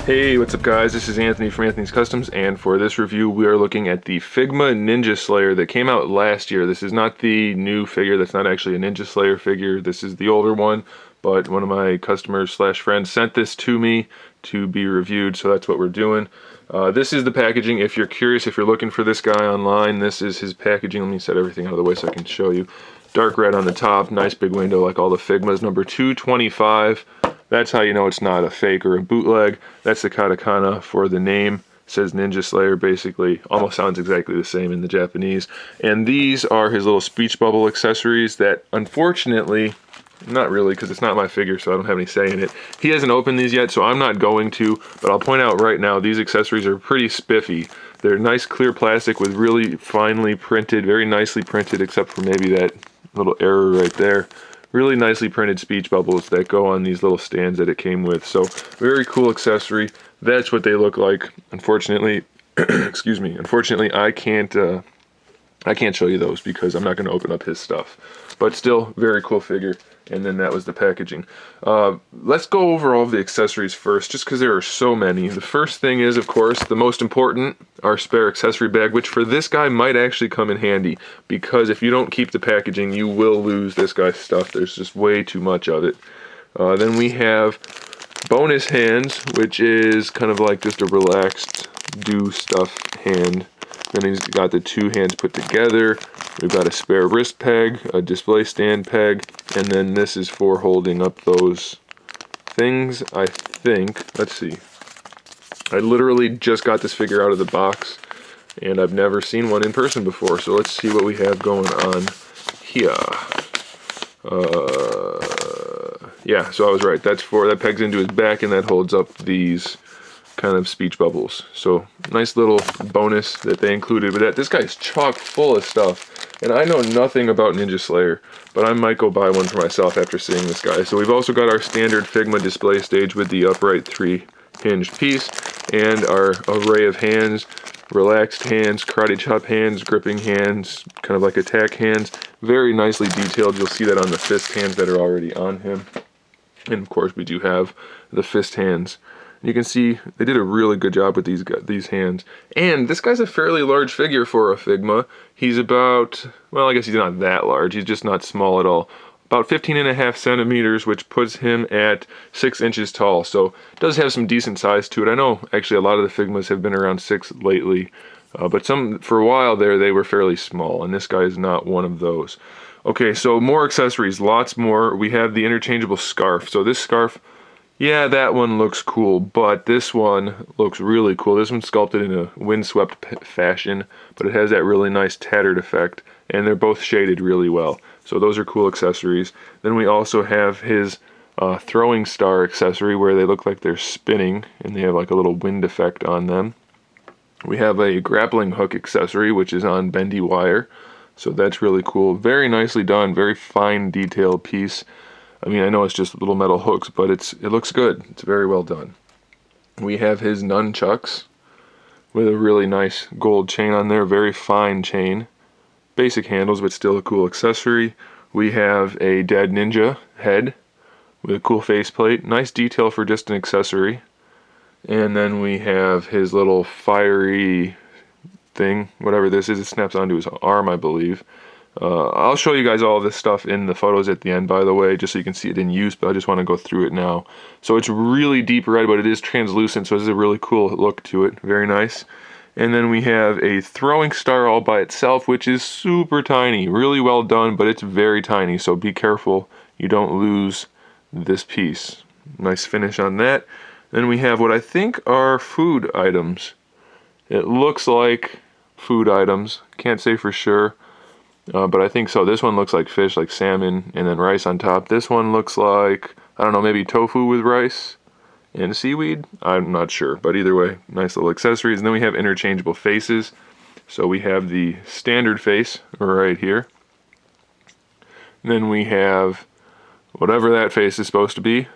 Hey, what's up guys? This is Anthony from Anthony's Customs, and for this review we are looking at the Figma Ninja Slayer that came out last year. This is not the new figure, that's not actually a Ninja Slayer figure, this is the older one, but one of my customers slash friends sent this to me to be reviewed, so that's what we're doing. This is the packaging. If you're curious, if you're looking for this guy online, this is his packaging. Let me set everything out of the way so I can show you. Dark red on the top, nice big window like all the Figmas, number 225. That's how you know it's not a fake or a bootleg. That's the katakana for the name. It says Ninja Slayer, basically. Almost sounds exactly the same in the Japanese. And these are his little speech bubble accessories that, unfortunately, not really, because it's not my figure, so I don't have any say in it. He hasn't opened these yet, so I'm not going to, but I'll point out right now, these accessories are pretty spiffy. They're nice clear plastic with really finely printed, very nicely printed, except for maybe that little error right there. Really nicely printed speech bubbles that go on these little stands that it came with. So very cool accessory. That's what they look like. Unfortunately, excuse me. Unfortunately, I can't show you those because I'm not going to open up his stuff. But still, very cool figure. And then that was the packaging. Let's go over all of the accessories first, just because there are so many. The first thing is, of course, the most important, our spare accessory bag, which for this guy might actually come in handy, because if you don't keep the packaging, you will lose this guy's stuff. There's just way too much of it. Then we have bonus hands, which is kind of like just a relaxed do stuff hand. Then he's got the two hands put together. We've got a spare wrist peg, a display stand peg, and then this is for holding up those things, I think. Let's see. I literally just got this figure out of the box, and I've never seen one in person before, so let's see what we have going on here. Yeah, so I was right. That pegs into his back, and that holds up these kind of speech bubbles. So nice little bonus that they included with that. This guy's chock full of stuff, and I know nothing about Ninja Slayer, but I might go buy one for myself after seeing this guy. So we've also got our standard Figma display stage with the upright 3-hinged piece, and our array of hands, relaxed hands, karate chop hands, gripping hands, kind of like attack hands. Very nicely detailed. You'll see that on the fist hands that are already on him. And of course we do have the fist hands. You can see they did a really good job with these hands. And this guy's a fairly large figure for a Figma. He's about, well, I guess he's not that large. He's just not small at all. About 15.5 centimeters, which puts him at 6 inches tall. So it does have some decent size to it. I know actually a lot of the Figmas have been around 6 lately. But some, for a while there, they were fairly small. And this guy is not one of those. Okay, so more accessories, lots more. We have the interchangeable scarf. So this scarf, yeah, that one looks cool, but this one looks really cool. This one's sculpted in a windswept fashion, but it has that really nice tattered effect, and they're both shaded really well. So those are cool accessories. Then we also have his throwing star accessory, where they look like they're spinning, and they have like a little wind effect on them. We have a grappling hook accessory, which is on bendy wire, so that's really cool. Very nicely done, very fine detailed piece. I mean, I know it's just little metal hooks, but it looks good. It's very well done. We have his nunchucks with a really nice gold chain on there, very fine chain. Basic handles, but still a cool accessory. We have a dead ninja head with a cool faceplate. Nice detail for just an accessory. And then we have his little fiery thing, whatever this is. It snaps onto his arm, I believe. I'll show you guys all this stuff in the photos at the end, by the way, just so you can see it in use, but I just want to go through it now. So it's really deep red, but it is translucent, so it's a really cool look to it. Very nice. And then we have a throwing star all by itself, which is super tiny. Really well done, but it's very tiny, so be careful you don't lose this piece. Nice finish on that. Then we have what I think are food items. It looks like food items. Can't say for sure. But I think so. This one looks like fish, like salmon, and then rice on top. This one looks like, I don't know, maybe tofu with rice and seaweed? I'm not sure, but either way, nice little accessories. And then we have interchangeable faces. So we have the standard face right here. And then we have whatever that face is supposed to be,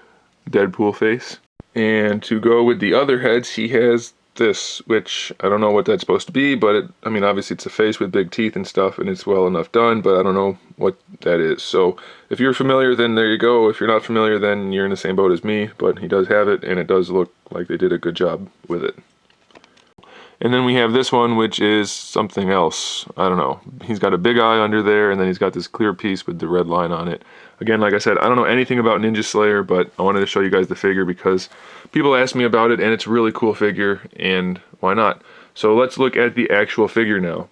Deadpool face. And to go with the other heads, he has this, which I don't know what that's supposed to be, but I mean, obviously it's a face with big teeth and stuff, and it's well enough done, but I don't know what that is. So if you're familiar, then there you go. If you're not familiar, then you're in the same boat as me, but he does have it, and it does look like they did a good job with it. And then we have this one, which is something else. I don't know. He's got a big eye under there, and then he's got this clear piece with the red line on it. Again, like I said, I don't know anything about Ninja Slayer, but I wanted to show you guys the figure because people ask me about it, and it's a really cool figure, and why not? So let's look at the actual figure now.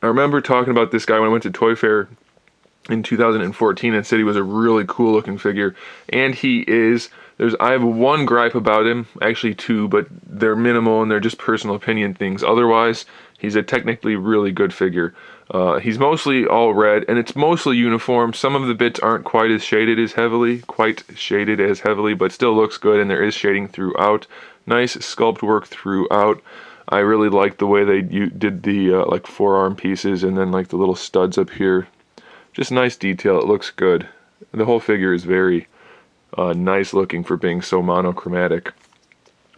I remember talking about this guy when I went to Toy Fair in 2014 and said he was a really cool looking figure, and he is. I have one gripe about him, actually two, but they're minimal and they're just personal opinion things. Otherwise, he's a technically really good figure. He's mostly all red, and it's mostly uniform. Some of the bits aren't quite shaded as heavily, but still looks good, and there is shading throughout. Nice sculpt work throughout. I really like the way they did the like forearm pieces, and then like the little studs up here. Just nice detail. It looks good. The whole figure is very nice looking for being so monochromatic.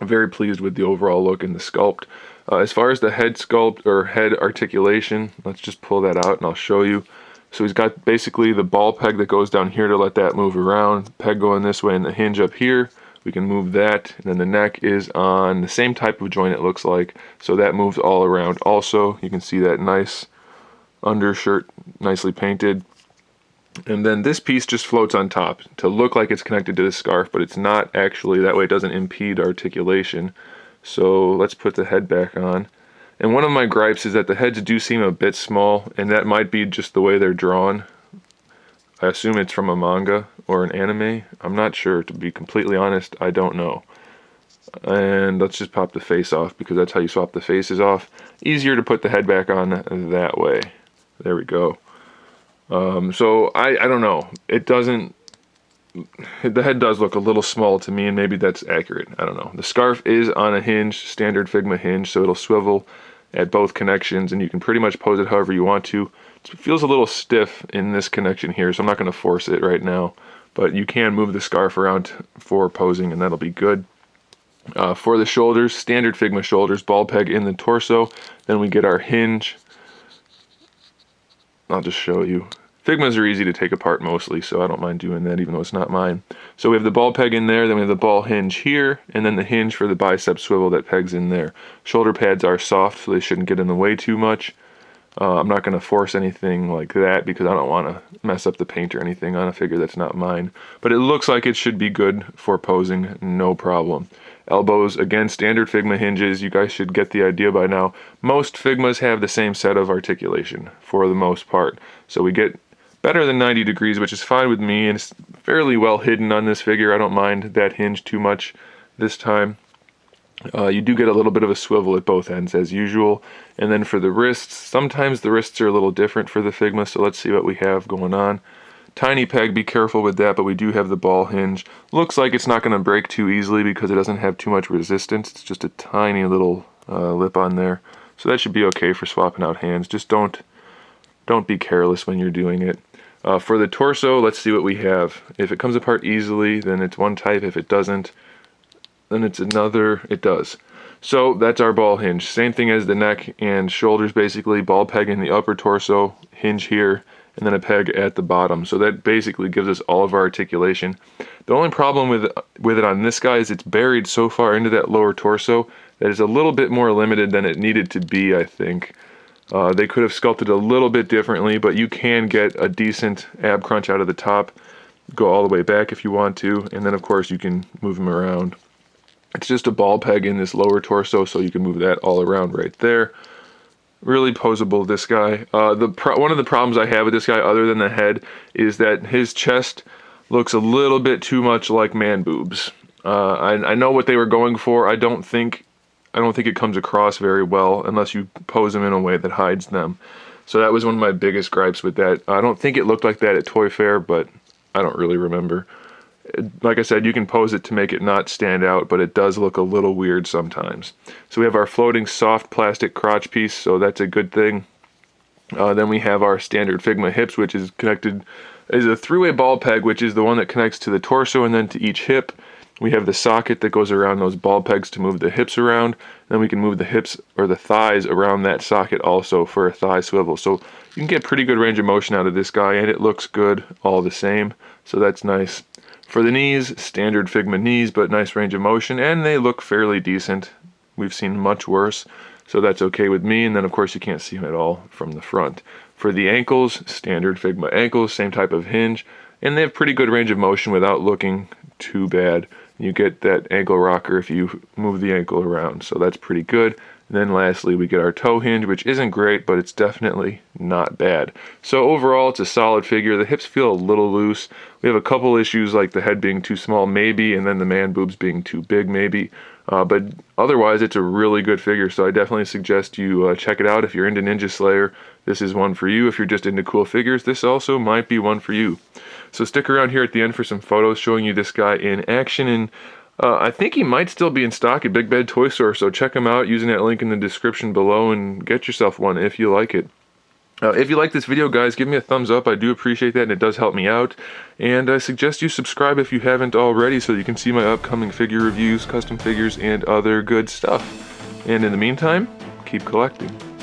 I'm very pleased with the overall look and the sculpt. As far as the head sculpt or head articulation, let's just pull that out and I'll show you. So he's got basically the ball peg that goes down here to let that move around, peg going this way, and the hinge up here. We can move that, and then the neck is on the same type of joint, it looks like, so that moves all around. Also, you can see that nice undershirt, nicely painted. And then this piece just floats on top to look like it's connected to the scarf, but it's not actually. That way it doesn't impede articulation. So let's put the head back on. And one of my gripes is that the heads do seem a bit small, and that might be just the way they're drawn. I assume it's from a manga or an anime. I'm not sure, to be completely honest. I don't know. And let's just pop the face off, because that's how you swap the faces off. Easier to put the head back on that way. There we go. So I don't know. It doesn't. The head does look a little small to me, and maybe that's accurate. I don't know. The scarf is on a hinge, standard Figma hinge, so it'll swivel at both connections, and you can pretty much pose it however you want to. It feels a little stiff in this connection here, so I'm not going to force it right now. But you can move the scarf around for posing, and that'll be good. For the shoulders, standard Figma shoulders, ball peg in the torso. Then we get our hinge. I'll just show you. Figmas are easy to take apart mostly, so I don't mind doing that even though it's not mine. So we have the ball peg in there, then we have the ball hinge here, and then the hinge for the bicep swivel that pegs in there. Shoulder pads are soft, so they shouldn't get in the way too much. I'm not going to force anything like that because I don't want to mess up the paint or anything on a figure that's not mine. But it looks like it should be good for posing, no problem. Elbows, again, standard Figma hinges. You guys should get the idea by now. Most Figmas have the same set of articulation for the most part. So we get better than 90 degrees, which is fine with me, and it's fairly well hidden on this figure. I don't mind that hinge too much this time. You do get a little bit of a swivel at both ends as usual. And then for the wrists, sometimes the wrists are a little different for the Figma, so let's see what we have going on. Tiny peg, be careful with that, but we do have the ball hinge. Looks like it's not going to break too easily because it doesn't have too much resistance. It's just a tiny little lip on there. So that should be okay for swapping out hands. Just don't be careless when you're doing it. For the torso, let's see what we have. If it comes apart easily, then it's one type. If it doesn't, then it's another. It does. So that's our ball hinge. Same thing as the neck and shoulders, basically. Ball peg in the upper torso, hinge here, and then a peg at the bottom. So that basically gives us all of our articulation. The only problem with it on this guy is it's buried so far into that lower torso that it's a little bit more limited than it needed to be, I think. They could have sculpted a little bit differently, but you can get a decent ab crunch out of the top. Go all the way back if you want to, and then of course you can move them around. It's just a ball peg in this lower torso, so you can move that all around right there. Really posable, this guy. One of the problems I have with this guy, other than the head, is that his chest looks a little bit too much like man boobs. I know what they were going for. I don't think it comes across very well unless you pose them in a way that hides them. So that was one of my biggest gripes with that. I don't think it looked like that at Toy Fair, but I don't really remember. Like I said, you can pose it to make it not stand out, but it does look a little weird sometimes. So we have our floating soft plastic crotch piece, so that's a good thing. Then we have our standard Figma hips, which is connected, is a three-way ball peg, which is the one that connects to the torso and then to each hip. We have the socket that goes around those ball pegs to move the hips around. Then we can move the hips or the thighs around that socket also for a thigh swivel. So you can get pretty good range of motion out of this guy, and it looks good all the same. So that's nice. For the knees, standard Figma knees, but nice range of motion, and they look fairly decent. We've seen much worse, so that's okay with me. And then of course you can't see them at all from the front. For the ankles, standard Figma ankles, same type of hinge, and they have pretty good range of motion without looking too bad. You get that ankle rocker if you move the ankle around, so that's pretty good. And then lastly, we get our toe hinge, which isn't great, but it's definitely not bad. So overall, it's a solid figure. The hips feel a little loose. We have a couple issues like the head being too small, maybe, and then the man boobs being too big, maybe. But otherwise, it's a really good figure, so I definitely suggest you check it out. If you're into Ninja Slayer, this is one for you. If you're just into cool figures, this also might be one for you. So stick around here at the end for some photos showing you this guy in action, and I think he might still be in stock at Big Bad Toy Store, so check him out using that link in the description below and get yourself one if you like it. If you like this video, guys, give me a thumbs up. I do appreciate that, and it does help me out. And I suggest you subscribe if you haven't already so you can see my upcoming figure reviews, custom figures, and other good stuff. And in the meantime, keep collecting.